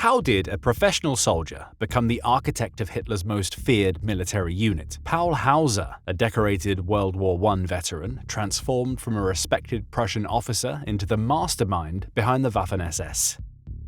How did a professional soldier become the architect of Hitler's most feared military unit? Paul Hausser, a decorated World War I veteran, transformed from a respected Prussian officer into the mastermind behind the Waffen-SS.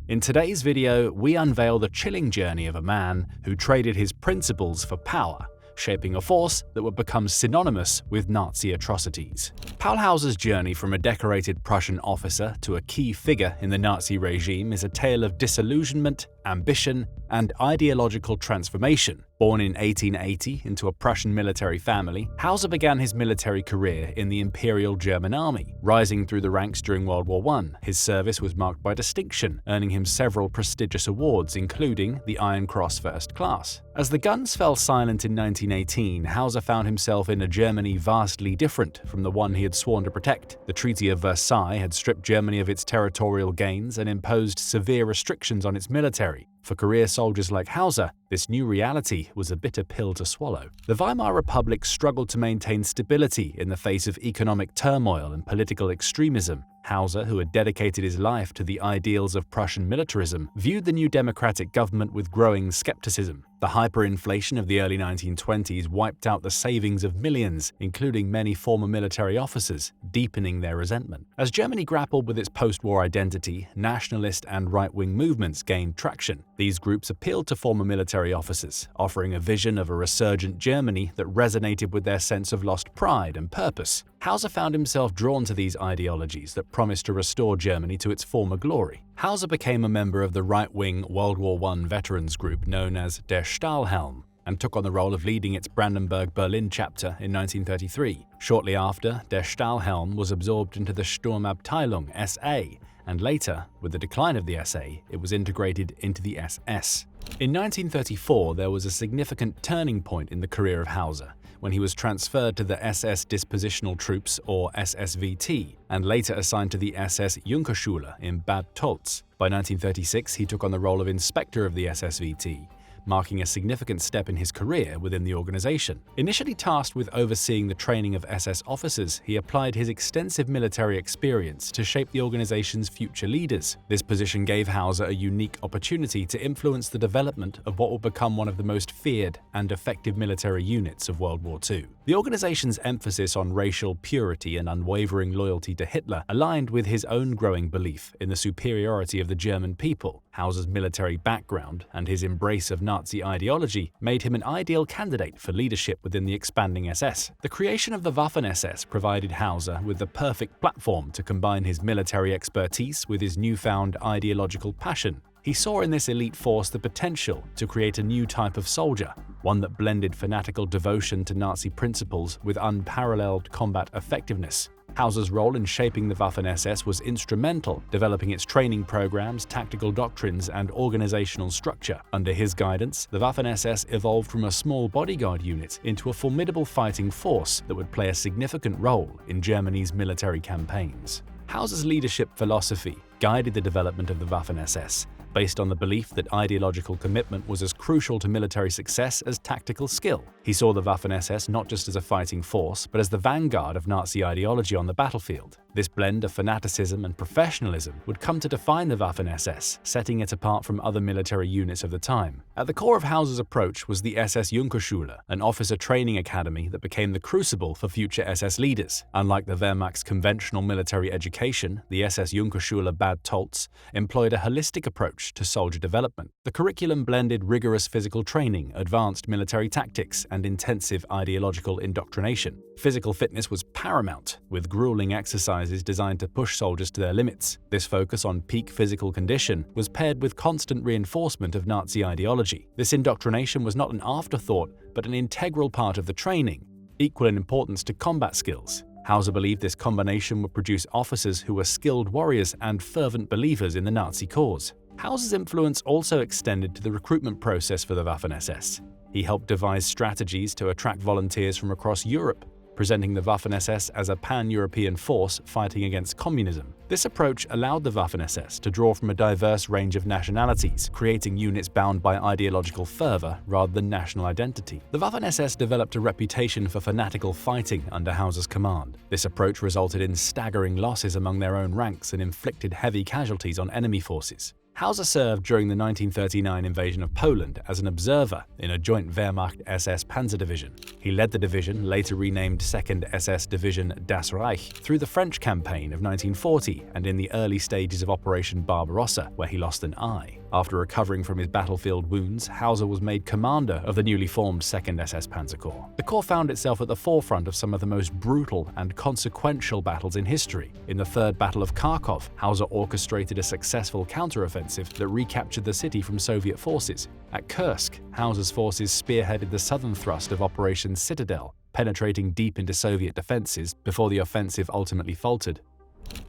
In today's video, we unveil the chilling journey of a man who traded his principles for power, shaping a force that would become synonymous with Nazi atrocities. Paul Hausser's journey from a decorated Prussian officer to a key figure in the Nazi regime is a tale of disillusionment, ambition, and ideological transformation. Born in 1880 into a Prussian military family, Hausser began his military career in the Imperial German Army. Rising through the ranks during World War I, his service was marked by distinction, earning him several prestigious awards, including the Iron Cross First Class. As the guns fell silent in 1918, Hausser found himself in a Germany vastly different from the one he had sworn to protect. The Treaty of Versailles had stripped Germany of its territorial gains and imposed severe restrictions on its military. For career soldiers like Hausser, this new reality was a bitter pill to swallow. The Weimar Republic struggled to maintain stability in the face of economic turmoil and political extremism. Hausser, who had dedicated his life to the ideals of Prussian militarism, viewed the new democratic government with growing skepticism. The hyperinflation of the early 1920s wiped out the savings of millions, including many former military officers, deepening their resentment. As Germany grappled with its post-war identity, nationalist and right-wing movements gained traction. These groups appealed to former military officers, offering a vision of a resurgent Germany that resonated with their sense of lost pride and purpose. Hausser found himself drawn to these ideologies that promised to restore Germany to its former glory. Hausser became a member of the right-wing World War I veterans group known as Der Stahlhelm and took on the role of leading its Brandenburg-Berlin chapter in 1933. Shortly after, Der Stahlhelm was absorbed into the Sturmabteilung SA, and later, with the decline of the SA, it was integrated into the SS. In 1934, there was a significant turning point in the career of Hausser, when he was transferred to the SS Dispositional Troops, or SSVT, and later assigned to the SS-Junkerschule in Bad Tölz. By 1936, he took on the role of inspector of the SSVT, marking a significant step in his career within the organization. Initially tasked with overseeing the training of SS officers, he applied his extensive military experience to shape the organization's future leaders. This position gave Hausser a unique opportunity to influence the development of what would become one of the most feared and effective military units of World War II. The organization's emphasis on racial purity and unwavering loyalty to Hitler aligned with his own growing belief in the superiority of the German people. Hausser's military background and his embrace of Nazi ideology made him an ideal candidate for leadership within the expanding SS. The creation of the Waffen-SS provided Hausser with the perfect platform to combine his military expertise with his newfound ideological passion. He saw in this elite force the potential to create a new type of soldier, one that blended fanatical devotion to Nazi principles with unparalleled combat effectiveness. Hausser's role in shaping the Waffen-SS was instrumental, developing its training programs, tactical doctrines, and organizational structure. Under his guidance, the Waffen-SS evolved from a small bodyguard unit into a formidable fighting force that would play a significant role in Germany's military campaigns. Hausser's leadership philosophy guided the development of the Waffen-SS, based on the belief that ideological commitment was as crucial to military success as tactical skill. He saw the Waffen-SS not just as a fighting force, but as the vanguard of Nazi ideology on the battlefield. This blend of fanaticism and professionalism would come to define the Waffen-SS, setting it apart from other military units of the time. At the core of Hausser's approach was the SS-Junkerschule, an officer training academy that became the crucible for future SS leaders. Unlike the Wehrmacht's conventional military education, the SS-Junkerschule Bad Tölz employed a holistic approach to soldier development. The curriculum blended rigorous physical training, advanced military tactics, and intensive ideological indoctrination. Physical fitness was paramount, with grueling exercises designed to push soldiers to their limits. This focus on peak physical condition was paired with constant reinforcement of Nazi ideology. This indoctrination was not an afterthought, but an integral part of the training, equal in importance to combat skills. Hausser believed this combination would produce officers who were skilled warriors and fervent believers in the Nazi cause. Hausser's influence also extended to the recruitment process for the Waffen-SS. He helped devise strategies to attract volunteers from across Europe, presenting the Waffen-SS as a pan-European force fighting against communism. This approach allowed the Waffen-SS to draw from a diverse range of nationalities, creating units bound by ideological fervor rather than national identity. The Waffen-SS developed a reputation for fanatical fighting under Hausser's command. This approach resulted in staggering losses among their own ranks and inflicted heavy casualties on enemy forces. Hausser served during the 1939 invasion of Poland as an observer in a joint Wehrmacht SS Panzer Division. He led the division, later renamed 2nd SS Division Das Reich, through the French campaign of 1940 and in the early stages of Operation Barbarossa, where he lost an eye. After recovering from his battlefield wounds, Hausser was made commander of the newly formed 2nd SS Panzer Corps. The corps found itself at the forefront of some of the most brutal and consequential battles in history. In the Third Battle of Kharkov, Hausser orchestrated a successful counteroffensive that recaptured the city from Soviet forces. At Kursk, Hausser's forces spearheaded the southern thrust of Operation Citadel, penetrating deep into Soviet defenses before the offensive ultimately faltered.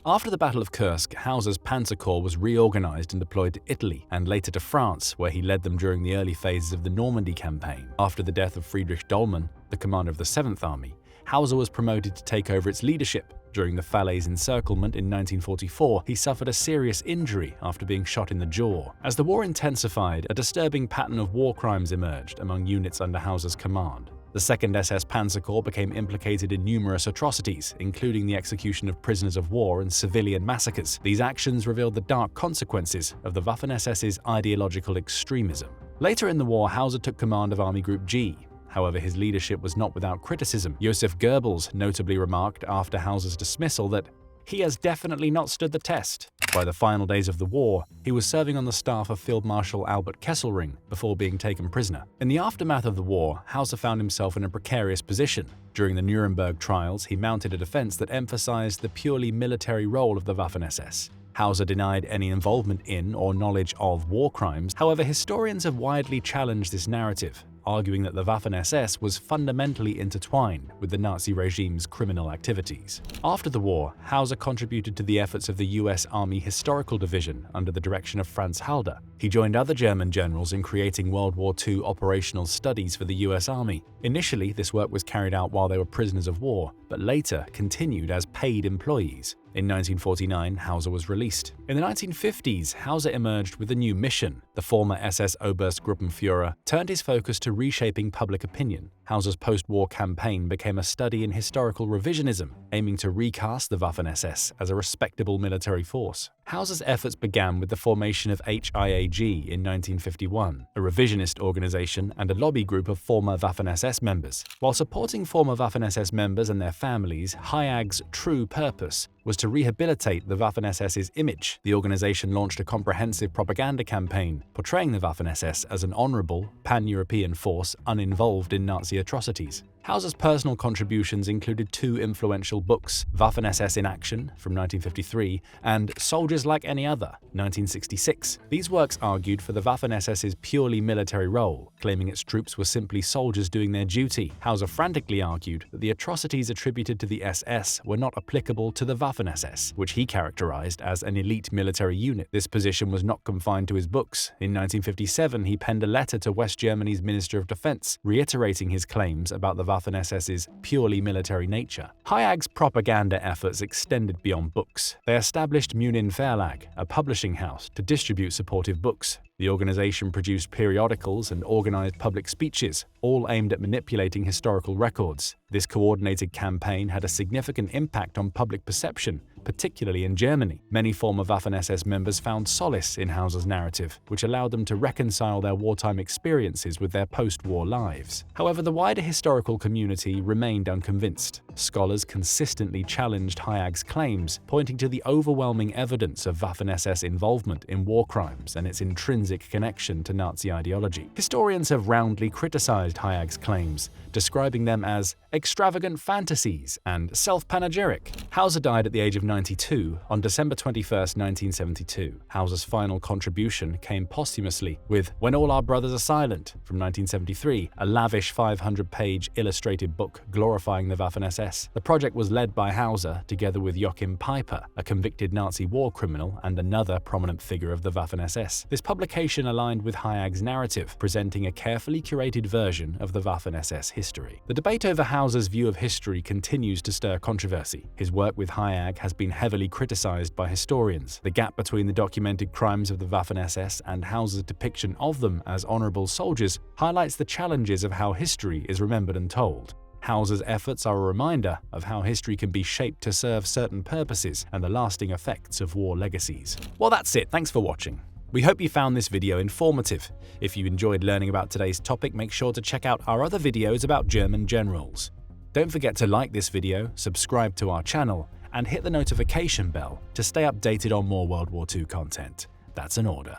After the Battle of Kursk, Hausser's Panzer Corps was reorganized and deployed to Italy and later to France, where he led them during the early phases of the Normandy campaign. After the death of Friedrich Dollmann, the commander of the 7th Army, Hausser was promoted to take over its leadership. During the Falaise encirclement in 1944, he suffered a serious injury after being shot in the jaw. As the war intensified, a disturbing pattern of war crimes emerged among units under Hausser's command. The 2nd SS Panzer Corps became implicated in numerous atrocities, including the execution of prisoners of war and civilian massacres. These actions revealed the dark consequences of the Waffen-SS's ideological extremism. Later in the war, Hausser took command of Army Group G. However, his leadership was not without criticism. Joseph Goebbels notably remarked after Hausser's dismissal that he has definitely not stood the test. By the final days of the war, he was serving on the staff of Field Marshal Albert Kesselring before being taken prisoner. In the aftermath of the war, Hausser found himself in a precarious position. During the Nuremberg trials, he mounted a defense that emphasized the purely military role of the Waffen-SS. Hausser denied any involvement in or knowledge of war crimes. However, historians have widely challenged this narrative, arguing that the Waffen-SS was fundamentally intertwined with the Nazi regime's criminal activities. After the war, Hausser contributed to the efforts of the US Army Historical Division under the direction of Franz Halder. He joined other German generals in creating World War II operational studies for the US Army. Initially, this work was carried out while they were prisoners of war, but later continued as paid employees. In 1949, Hausser was released. In the 1950s, Hausser emerged with a new mission. The former SS Oberstgruppenführer turned his focus to reshaping public opinion. Hausser's post-war campaign became a study in historical revisionism, aiming to recast the Waffen-SS as a respectable military force. Hausser's efforts began with the formation of HIAG in 1951, a revisionist organization and a lobby group of former Waffen-SS members. While supporting former Waffen-SS members and their families, HIAG's true purpose was to rehabilitate the Waffen-SS's image. The organization launched a comprehensive propaganda campaign, portraying the Waffen-SS as an honorable, pan-European force uninvolved in Nazi atrocities. Hausser's personal contributions included two influential books, Waffen-SS in Action from 1953 and Soldiers Like Any Other, 1966. These works argued for the Waffen-SS's purely military role, claiming its troops were simply soldiers doing their duty. Hausser frantically argued that the atrocities attributed to the SS were not applicable to the Waffen-SS, which he characterized as an elite military unit. This position was not confined to his books. In 1957, he penned a letter to West Germany's Minister of Defense, reiterating his claims about the Waffen-SS's purely military nature. HIAG's propaganda efforts extended beyond books. They established Munin Verlag, a publishing house, to distribute supportive books. The organization produced periodicals and organized public speeches, all aimed at manipulating historical records. This coordinated campaign had a significant impact on public perception, particularly in Germany. Many former Waffen-SS members found solace in Hausser's narrative, which allowed them to reconcile their wartime experiences with their post-war lives. However, the wider historical community remained unconvinced. Scholars consistently challenged HIAG's claims, pointing to the overwhelming evidence of Waffen-SS involvement in war crimes and its intrinsic connection to Nazi ideology. Historians have roundly criticized HIAG's claims, describing them as extravagant fantasies and self-panegyric. Hausser died at the age of 92 on December 21, 1972. Hausser's final contribution came posthumously with When All Our Brothers Are Silent from 1973, a lavish 500-page illustrated book glorifying the Waffen-SS. The project was led by Hausser together with Joachim Peiper, a convicted Nazi war criminal and another prominent figure of the Waffen-SS. This publication aligned with HIAG's narrative, presenting a carefully curated version of the Waffen-SS history. The debate over Hausser's view of history continues to stir controversy. His work with HIAG has been heavily criticized by historians. The gap between the documented crimes of the Waffen-SS and Hausser's depiction of them as honorable soldiers highlights the challenges of how history is remembered and told. Hausser's efforts are a reminder of how history can be shaped to serve certain purposes and the lasting effects of war legacies. Well, that's it. Thanks for watching. We hope you found this video informative. If you enjoyed learning about today's topic, make sure to check out our other videos about German generals. Don't forget to like this video, subscribe to our channel, and hit the notification bell to stay updated on more World War II content. That's an order.